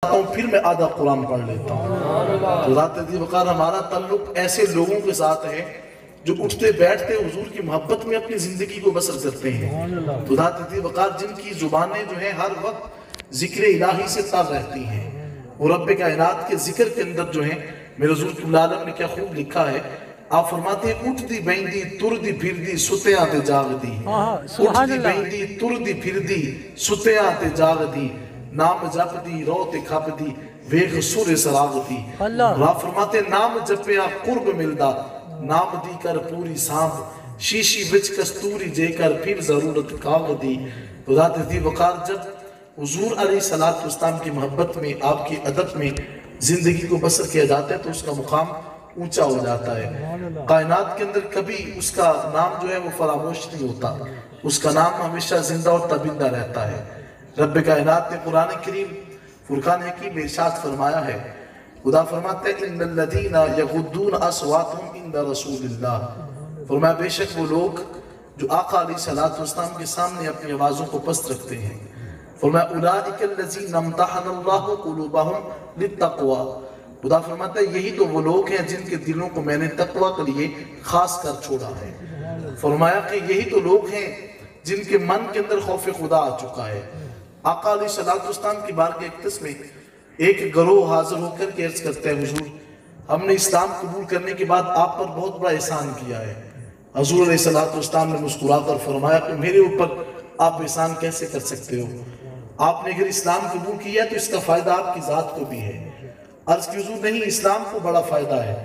پھر میں آدھا قرآن پڑھ لیتا ہوں۔ تو ذات عزیز وقار ہمارا تعلق ایسے لوگوں کے ساتھ ہے جو اٹھتے بیٹھتے حضور کی محبت میں اپنی زندگی کو بسر کرتے ہیں۔ تو ذات عزیز وقار جن کی زبانیں جو ہیں ہر وقت ذکر الہی سے تر رہتی ہیں، وہ رب کائنات کے ذکر کے اندر جو ہیں، میرے حضور کی عالم نے کیا خوب لکھا ہے، آپ فرماتے ہیں اٹھتی بیندی تردی پھردی ستیاں تے جاگ دی، اٹھتی بیندی تردی پھردی ستیاں تے جاگ دی، نام جپ دی رو تے کھپ دی ویخ سور سراغ دی۔ آپ فرماتے ہیں نام جپیا قرب ملدا، نام دی کر پوری سانپ شیشی بچ کستوری جے کر پھر ضرورت کاغ دی۔ تو ذات عزیز وقار جب حضور علیہ السلام کی محبت میں، آپ کی ادب میں زندگی کو بسر کیا جاتا ہے تو اس کا مقام اونچا ہو جاتا ہے۔ کائنات کے اندر کبھی اس کا نام جو ہے وہ فراموش نہیں ہوتا، اس کا نام ہمیشہ زندہ اور تابندہ رہتا ہے۔ رب کائنات نے قرآن کریم فرقان حکیم میں ارشاد فرمایا ہے، خدا فرماتا ہے ان الذین یغضون اصواتهم عند رسول اللہ، فرمایا بے شک وہ لوگ جو آقا علیہ السلام کے سامنے اپنی آوازوں کو پست رکھتے ہیں، فرمایا اولئک الذین امتحن اللہ قلوبهم للتقوی، خدا فرماتا ہے یہی تو وہ لوگ ہیں جن کے دلوں کو میں نے تقوی کے لیے خاص کر چھوڑا ہے۔ فرمایا کہ یہی تو لوگ ہیں جن کے من کے اندر خوف خدا آ چکا ہے۔ آقا علیہ السلام کی بارگاہ اقدس میں ایک گروہ حاضر ہو کر کے عرض کرتے ہیں حضور ہم نے اسلام قبول کرنے کے بعد آپ پر بہت بڑا احسان کیا ہے۔ حضور علیہ السلام نے مسکرا کر فرمایا کہ میرے اوپر آپ احسان کیسے کر سکتے ہو، آپ نے اگر اسلام قبول کیا تو اس کا فائدہ آپ کی ذات کو بھی ہے۔ عرض کی حضور نہیں، اسلام کو بڑا فائدہ ہے۔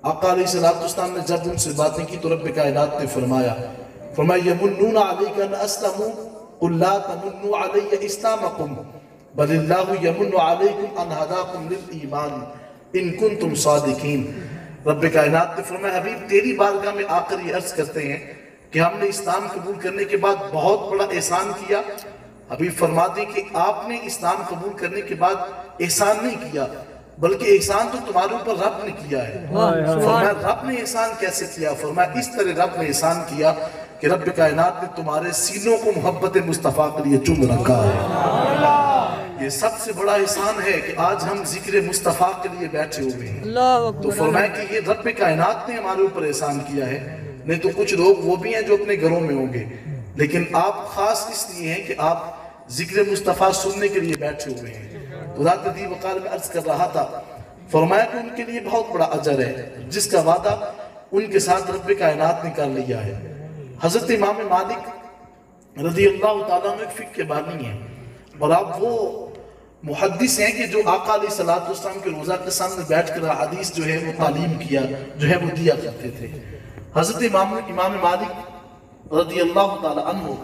آقا علیہ السلام نے جب ان سے باتیں کی تو رب کائنات نے فرمایا یمنون علیک ان اسلموا قل لا تمنوا علی اسلامکم بل اللہ یمن علیکم ان ہداکم للایمان ان کنتم صادقین۔ رب کائنات نے فرمایا حبیب تیری بارگاہ میں آ کر یہ عرض کرتے ہیں کہ ہم نے اسلام قبول کرنے کے بعد بہت بڑا احسان کیا۔ حبیب فرما دیں کہ آپ نے اسلام قبول کرنے کے بعد احسان نہیں کیا بلکہ احسان تو تمہارے اوپر رب نے کیا ہے۔ فرمایا رب نے احسان کیسے کیا؟ فرمایا اس طرح رب نے احسان کیا کہ رب کائنات نے تمہارے سینوں کو محبت مصطفیٰ کے لیے چوم رکھا ہے۔ یہ سب سے بڑا احسان ہے کہ آج ہم ذکر مصطفیٰ کے لیے بیٹھے ہوئے ہیں۔ تو فرمایا کہ یہ رب کائنات نے ہمارے اوپر احسان کیا ہے، نہیں تو کچھ لوگ وہ بھی ہیں جو اپنے گھروں میں ہوں گے، لیکن آپ خاص اس لیے ہیں کہ آپ ذکر مصطفیٰ سننے کے لیے بیٹھے ہوئے ہیں۔ ذات عزیز وقار میں عرض کر رہا تھا، فرمایا کہ ان کے لیے بہت بڑا اجر ہے جس کا وعدہ ان کے ساتھ رب کائنات نے کر لیا ہے۔ حضرت امام مالک رضی اللہ تعالیٰ عنہ ایک فقہ کے بانی ہیں اور آپ وہ محدث ہیں کہ جو آقا علیہ السلام کے روزہ کے سامنے بیٹھ کر حدیث جو ہے وہ تعلیم کیا جو ہے وہ دیا کرتے تھے۔ حضرت امام مالک رضی اللہ تعالیٰ عنہ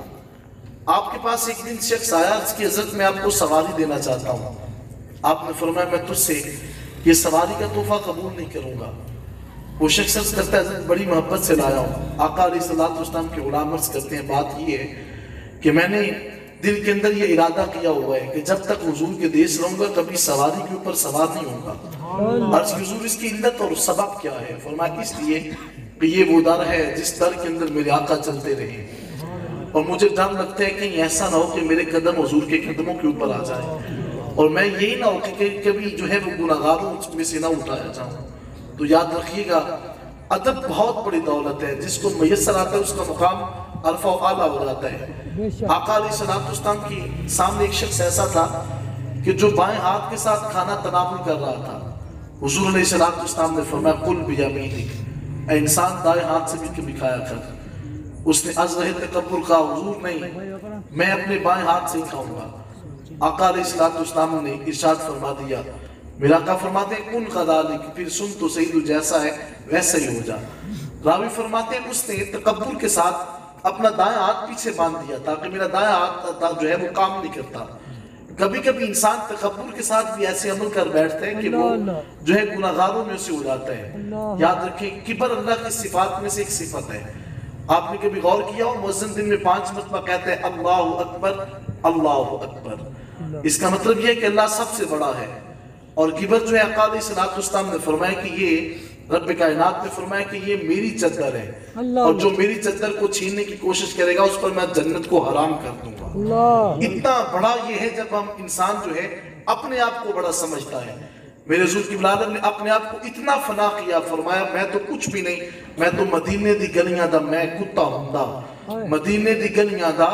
آپ کے پاس ایک دن شخص آیا، اس کی حضرت میں آپ کو سواری دینا چاہتا ہوں۔ آپ نے فرمایا میں تجھ سے یہ سواری کا تحفہ قبول نہیں کروں گا۔ وہ شخص عرض کرتا ہے حضرت بڑی محبت سے لایا ہوں۔ آقا علیہ السلام کے غلام عرض کرتے ہیں بات یہ ہے کہ میں نے دل کے اندر یہ ارادہ کیا ہوا ہے کہ جب تک حضور کے دیس رہوں گا کبھی سواری کے اوپر سوار نہیں ہوں گا۔ عرض کی حضور اس کی علت اور سبب کیا ہے؟ فرمایا اس لیے کہ یہ وہ در ہے جس در کے اندر میرے آقا چلتے رہے اور مجھے ڈر لگتا ہے کہ ایسا نہ ہو کہ میرے قدم حضور کے قدموں کے اوپر آ جائے اور میں یہی نہ ہو کہ کبھی جو ہے وہ گناہگاروں میں سے نہ اٹھایا جاؤں۔ تو یاد رکھیے گا ادب بہت بڑی دولت ہے، جس کو میسر آتا ہے اس کا مقام عرفہ و اعلیٰ ہو جاتا ہے۔ آقا علیہ السلام کی سامنے ایک شخص ایسا تھا کہ جو بائیں ہاتھ کے ساتھ کھانا تناول کر رہا تھا۔ حضور علیہ السلام نے فرمایا کل بیمینک، اے انسان دائیں ہاتھ سے بھی کبھی کھایا کر۔ اس نے از رہے تکبر کہا حضور نہیں، میں اپنے بائیں ہاتھ سے ہی کھاؤں گا۔ آقا علیہ السلام نے ارشاد فرما دیا، میرا آقا فرماتے ہیں کن قذالک، پھر سن تو صحیح تو جیسا ہے ویسا ہی ہو جا۔ راوی فرماتے ہیں اس نے تکبر کے ساتھ اپنا دائیں ہاتھ پیچھے باندھ دیا تاکہ میرا دائیں ہاتھ جو ہے وہ کام نہیں کرتا۔ کبھی کبھی انسان تکبر کے ساتھ بھی ایسے عمل کر بیٹھتے ہیں کہ وہ جو ہے گناہگاروں میں سے ہو جاتا ہے۔ یاد رکھیں کبر اللہ کی صفات میں سے ایک صفت ہے۔ آپ نے کبھی غور کیا ہو مؤذن دن میں 5 مرتبہ کہتے ہیں اللہ اکبر اللہ اکبر، اس کا مطلب یہ ہے کہ اللہ سب سے بڑا ہے۔ اور کبر جو ہے آقا علیہ السلام نے فرمایا کہ یہ رب کائنات نے فرمایا کہ یہ میری چادر ہے اور جو میری چادر کو چھیننے کی کوشش کرے گا اس پر میں جنت کو حرام کر دوں گا۔ اتنا بڑا یہ ہے جب ہم انسان جو ہے اپنے آپ کو بڑا سمجھتا ہے۔ میرے حضور کی ولادت نے اپنے آپ کو اتنا فنا کیا، فرمایا میں تو کچھ بھی نہیں، میں تو مدینے دی گلیاں دا میں کتا ہوندا، مدینے دی گلیاں دا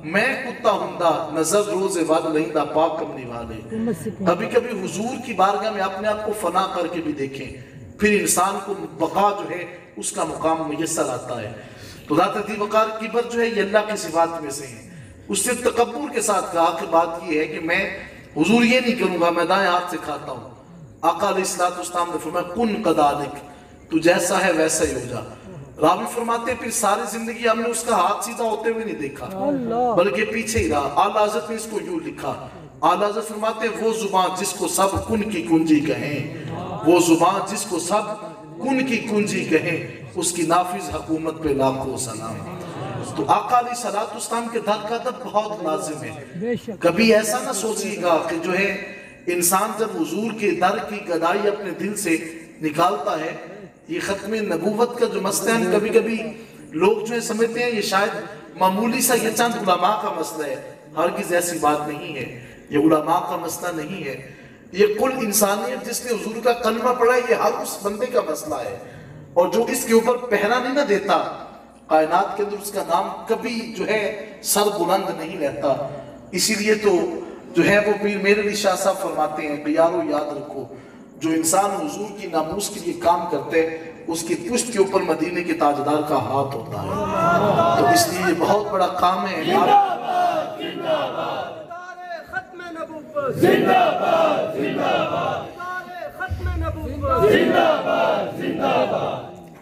میں کتا ہوندا، نظر روز ود لہندا پاک کمنی والے۔ کبھی کبھی حضور کی بارگاہ میں اپنے آپ کو فنا کر کے بھی دیکھیں، پھر انسان کو بقا جو ہے اس کا مقام میسر آتا ہے۔ تو ذات ذی وقار کبر جو ہے یہ اللہ کی صفات میں سے ہے۔ اس نے تکبر کے ساتھ کہا کہ بات یہ ہے کہ میں حضور یہ نہیں کروں گا میں دائیں ہاتھ سے کھاتا ہوں۔ آقا علیہ السلام نے فرمایا کن قدالک، تو جیسا ہے ویسا ہی ہو جا۔ راوی فرماتے ہیں پھر ساری زندگی ہم نے اس کا ہاتھ سیدھا ہوتے ہوئے نہیں دیکھا بلکہ پیچھے ہی رہا۔ اعلیٰ حضرت نے اس کو یوں لکھا، اعلیٰ حضرت فرماتے ہیں وہ زبان جس کو سب کن کی کنجی کہیں، وہ زبان جس کو سب کن کی کنجی کہیں، اس کی نافذ حکومت پہ لاکھوں سلام۔ تو آقا علیہ السلام کے در کا ادب بہت لازم ہے۔ کبھی ایسا نہ سوچیے گا کہ جو ہے انسان جب حضور کے در کی گدائی اپنے دل سے نکالتا ہے، یہ ختم نبوت کا جو مسئلہ ہے، کبھی کبھی لوگ جو ہے سمجھتے ہیں یہ شاید معمولی سا یہ چند علماء کا مسئلہ ہے۔ ہرگز ایسی بات نہیں ہے، یہ علماء کا مسئلہ نہیں ہے، یہ کل انسانیت جس نے حضور کا کلمہ پڑھا ہے یہ ہر اس بندے کا مسئلہ ہے، اور جو اس کے اوپر پہرا نہیں نہ دیتا کائنات کے اندر اس کا نام کبھی جو ہے سر بلند نہیں رہتا۔ اسی لیے تو جو ہے وہ پیر میرے علی شاہ صاحب فرماتے ہیں کہ یارو یاد رکھو جو انسان حضور کی ناموس کے لیے کام کرتے اس کی پشت کے اوپر مدینے کے تاجدار کا ہاتھ ہوتا ہے۔ تو اس لیے یہ بہت بڑا کام ہے۔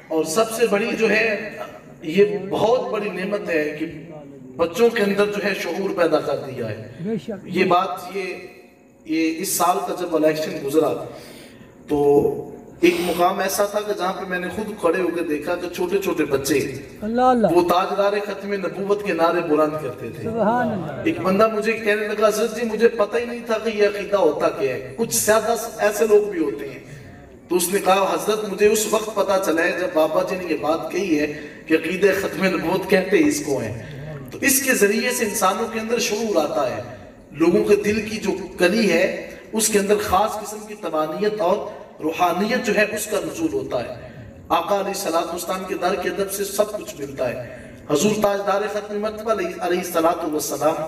اور سب سے بڑی جو ہے یہ بہت بڑی نعمت ہے کہ بچوں کے اندر جو ہے شعور پیدا کر دیا ہے۔ یہ بات یہ اس سال کا جب الیکشن گزرا تو ایک مقام ایسا تھا کہ جہاں پہ میں نے خود کھڑے ہو کے دیکھا کہ چھوٹے چھوٹے بچے وہ تاجدار ختم نبوت کے نعرے بلند کرتے تھے۔ ایک بندہ مجھے کہنے لگا حضرت جی مجھے پتہ ہی نہیں تھا کہ یہ عقیدہ ہوتا کیا ہے، کچھ زیادہ ایسے لوگ بھی ہوتے ہیں۔ تو اس نے کہا حضرت مجھے اس وقت پتہ چلا ہے جب بابا جی نے یہ بات کہی ہے کہ عقیدہ ختم نبوت کہتے ہیں اس کو ہیں۔ تو اس کے ذریعے سے انسانوں کے اندر شعور آتا ہے، لوگوں کے دل کی جو کلی ہے اس کے اندر خاص قسم کی تبانیت اور روحانیت جو ہے اس کا نزول ہوتا ہے۔ آقا علیہ السلام کے در کے ادب سے سب کچھ ملتا ہے۔ حضور تاجدار ختم مرتبہ علیہ السلام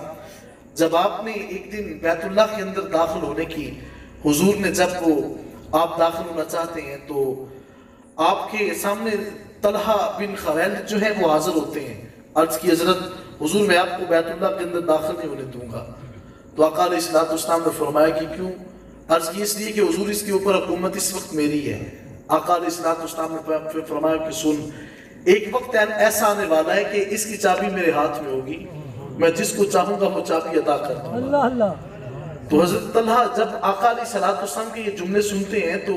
جب آپ نے ایک دن بیت اللہ کے اندر داخل ہونے کی، حضور نے جب وہ آپ داخل ہونا چاہتے ہیں تو آپ کے سامنے طلحہ بن خویلد جو ہے وہ حاضر ہوتے ہیں۔ عرض کی حضرت حضور میں آپ کو بیت اللہ کے اندر داخل نہیں ہونے دوں گا۔ تو آقا علیہ السلام نے فرمایا کہ کیوں؟ عرض کی اس لیے کہ حضور اس کے اوپر حکومت اس وقت میری ہے۔ آقا علیہ السلام نے فرمایا کہ سن ایک وقت ایسا آنے والا ہے کہ اس کی چابی میرے ہاتھ میں ہوگی، میں جس کو چاہوں گا وہ چابی عطا کر دوں گا۔ تو حضرت طلحہ جب آقا علیہ السلام کے یہ جملے سنتے ہیں تو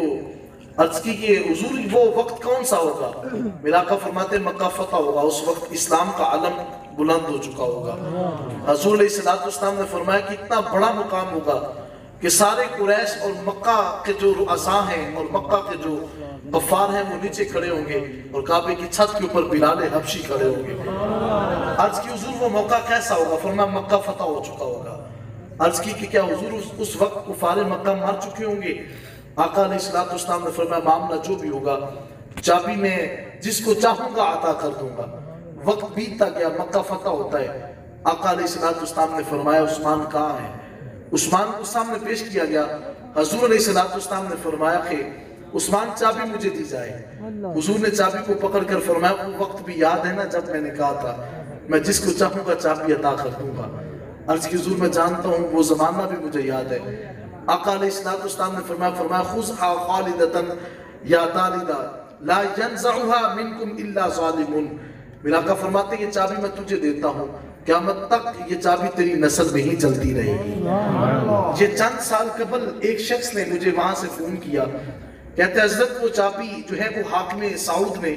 عرض کی کہ حضور وہ وقت کون سا ہوگا؟ میرا آقا فرماتے ہیں مکہ فتح ہوگا، اس وقت اسلام کا علم بلند ہو چکا ہوگا۔ حضور علیہ السلام نے فرمایا کہ اتنا بڑا مقام ہوگا کہ سارے قریش اور مکہ کے جو رؤساء ہیں اور مکہ کے جو غفار ہیں وہ نیچے کھڑے ہوں گے اور کعبے کی چھت کے اوپر بلال حبشی کھڑے ہوں گے۔ عرض کی حضور وہ موقع کیسا ہوگا؟ فرمایا مکہ فتح ہو چکا ہوگا۔ عرض کی کہ کیا حضور اس وقت کفار مکہ مر چکے ہوں گے؟ آقا علیہ السلام نے فرمایا معاملہ جو بھی ہوگا چابی میں جس کو چاہوں گا عطا کر دوں گا۔ وقت بیتتا گیا، مکہ فتح ہوتا ہے۔ آقا علیہ السلام نے فرمایا عثمان کہاں ہے؟ عثمان کو سامنے پیش کیا گیا۔ حضور علیہ السلام نے فرمایا کہ عثمان چابی مجھے دی جائے۔ حضور نے چابی کو پکڑ کر فرمایا وہ وقت بھی یاد ہے نا جب میں نے کہا تھا میں جس کو چاہوں گا چابی عطا کر دوں گا۔ عرض کی حضور میں جانتا ہوں وہ زمانہ بھی مجھے یاد ہے۔ آقا علیہ السلام نے فرمایا خذھا خالدۃ یا طالدہ لا ينزعها منکم الا ظالمون۔ میرا آقا فرماتے ہیں یہ چابی میں تجھے دیتا ہوں، قیامت تک یہ چابی تیری نسل میں ہی چلتی رہے گی۔ یہ چند سال قبل ایک شخص نے مجھے وہاں سے فون کیا، کہتے حضرت وہ چابی جو ہے وہ حاکم سعود نے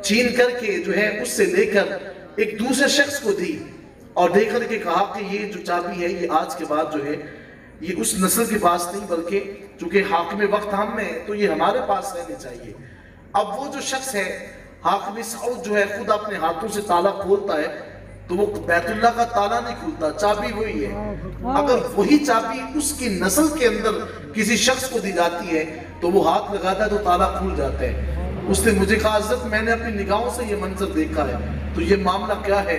چھین کر کے جو ہے اس سے لے کر ایک دوسرے شخص کو دی اور دے کر کے کہا کہ یہ جو چابی ہے یہ آج کے بعد جو ہے یہ اس نسل کے پاس نہیں بلکہ چونکہ حاکم وقت ہم میں تو یہ ہمارے پاس رہنے چاہیے۔ اب وہ جو شخص ہے حاکم سعود جو ہے خود اپنے ہاتھوں سے تالا کھولتا ہے تو وہ بیت اللہ کا تالا نہیں کھولتا، چابی وہی ہے۔ اگر وہی چابی اس کی نسل کے اندر کسی شخص کو دی جاتی ہے تو وہ ہاتھ لگاتا ہے تو تالا کھل جاتا ہے۔ اس نے مجھے کہا حضرت میں نے اپنی نگاہوں سے یہ منظر دیکھا ہے، تو یہ معاملہ کیا ہے؟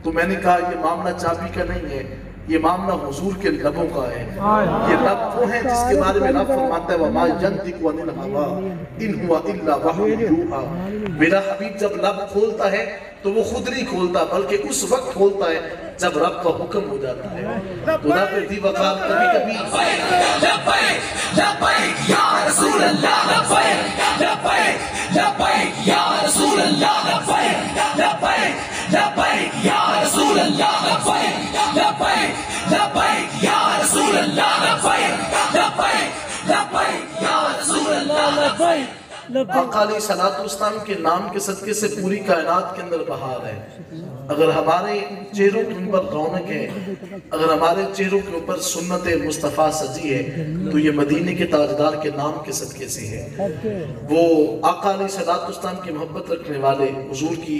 تو میں نے کہا یہ معاملہ چابی کا نہیں ہے، یہ معاملہ حضور کے لبوں کا ہے۔ یہ لب وہ ہیں جس کے بارے میں رب فرماتا ہے وَمَا يَنْطِقُ عَنِ الْهَوَىٰ إِنْ هُوَ إِلَّا وَحْيٌ يُوحَىٰ۔ میرا حبیب جب لب کھولتا ہے تو وہ خود نہیں کھولتا، بلکہ اس وقت کھولتا ہے جب رب کا حکم ہو جاتا ہے۔ خدا پہ دی وقار کبھی کبھی لبیک لبیک یا رسول اللہ، لبیک لبیک لبیک یا رسول اللہ، لبیک لبیک لبیک یا رسول اللہ، لبیک لبیک لبیک یا رسول اللہ، لبیک لبیک لبیک یا رسول اللہ، لبیک۔ آقا علیہ الصلوۃ والسلام کے نام کے صدقے سے پوری کائنات کے اندر بہار ہے۔ اگر ہمارے چہروں کے اوپر رونق ہے، اگر ہمارے چہروں کے اوپر سنت مصطفیٰ سجی ہے تو یہ مدینے کے تاجدار کے نام کے صدقے سے ہے۔ وہ آقا علیہ الصلوۃ والسلام کی محبت رکھنے والے، حضور کی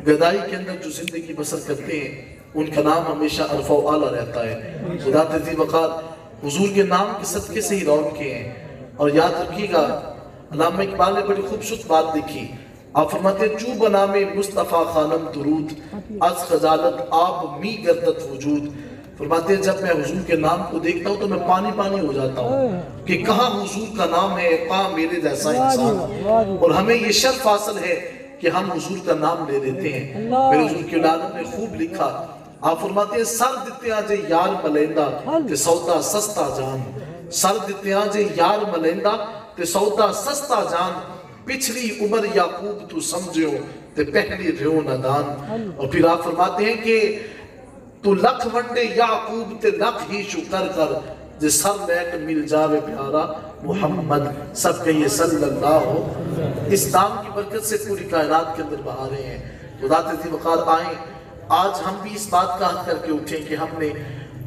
گدائی کے اندر جو زندگی بسر کرتے ہیں، ان کا نام ہمیشہ عرفہ و اعلیٰ رہتا ہے۔ خدا ذی وقار حضور کے نام کے صدقے سے ہی رونقیں ہیں۔ اور یاد رکھیے گا، علامہ اقبال نے بڑی خوبصورت بات لکھی، آپ فرماتے ہیں چو بنام مصطفیٰ خانم درود از خجالت آب می گردت وجود۔ فرماتے ہیں جب میں حضور کے نام کو دیکھتا ہوں تو میں پانی پانی ہو جاتا ہوں کہ کہاں حضور کا نام ہے، کہاں میرے جیسا انسان۔ اور ہمیں یہ شرف حاصل ہے کہ ہم حضور کا نام لے لیتے ہیں۔ میرے حضور کی اولاد نے خوب لکھا، آپ فرماتے ہیں سر دیتے آجے یار ملیندہ تے سودا سستا جان، سر دیتے آجے یار ملیندہ تے سودا سستا جان، پچھلی عمر یعقوب تو سمجھو تے پہلی رہو ندان۔ اور پھر آپ فرماتے ہیں کہ تو لکھ ونڈے یعقوب تے لکھ ہی شکر کر، جے سر لیک مل جاوے پیارا محمد، سب کہیے صلی اللہ۔ اس نام کی برکت سے پوری کائنات کے اندر بہارے ہیں۔ خدا ذی وقار آئیں، آج ہم بھی اس بات کا حق کر کے اٹھیں کہ ہم نے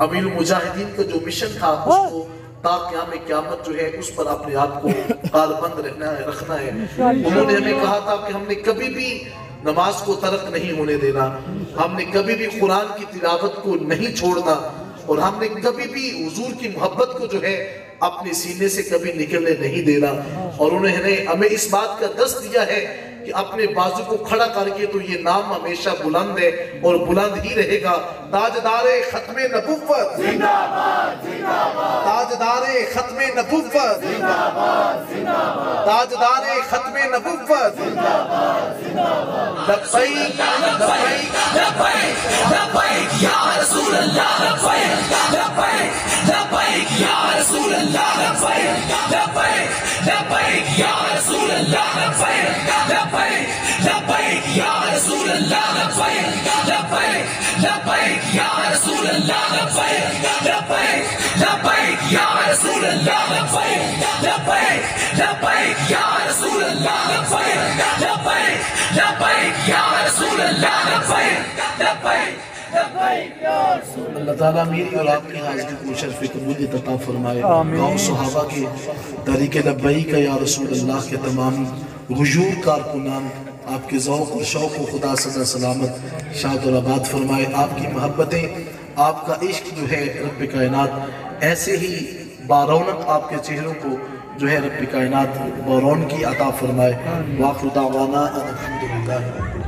امیر المجاہدین کا جو مشن تھا اس کو تا قیام قیامت جو ہے اس پر اپنے آپ کو کاربند رکھنا ہے۔ انہوں نے ہمیں کہا تھا کہ ہم نے کبھی بھی نماز کو ترک نہیں ہونے دینا، ہم نے کبھی بھی قرآن کی تلاوت کو نہیں چھوڑنا، اور ہم نے کبھی بھی حضور کی محبت کو جو ہے اپنے سینے سے کبھی نکلنے نہیں دینا۔ اور انہوں نے ہمیں اس بات کا درس دیا ہے کہ اپنے بازو کو کھڑا کر کے تو یہ نام ہمیشہ بلند ہے اور بلند ہی رہے گا۔ تاجدار ختم نبوت زندہ باد، زندہ باد، تاجدار ختم نبوت زندہ باد، زندہ باد، تاجدار ختم نبوت زندہ باد، زندہ باد۔ لبیک لبیک لبیک لبیک یا رسول اللہ، لبیک لبیک لبیک یا رسول اللہ، لبیک لبیک لبیک یا رسول اللہ، لبیک لبیک لبیک یا رسول اللہ، لبیک لبیک لبیک یا رسول اللہ، لبیک لبیک لبیک یا رسول اللہ، لبیک لبیک لبیک یا رسول اللہ، لبیک لبیک لبیک یا رسول اللہ، لبیک لبیک لبیک یا رسول اللہ۔ اللہ تعالیٰ میری اور آپ کی حاضری کو شرف قبولیت عطا فرمائے۔ گاؤں صحابہ کے طریق لبیک یا رسول اللہ کے تمام غیور کارکنان آپ کے ذوق اور شوق و خدا صدا سلامت شاد اور آباد فرمائے۔ آپ کی محبتیں، آپ کا عشق جو ہے رب کائنات ایسے ہی بارونق آپ کے چہروں کو جو ہے رب کائنات بارون کی عطا فرمائے۔ وآخر دعوانا الحمدللہ۔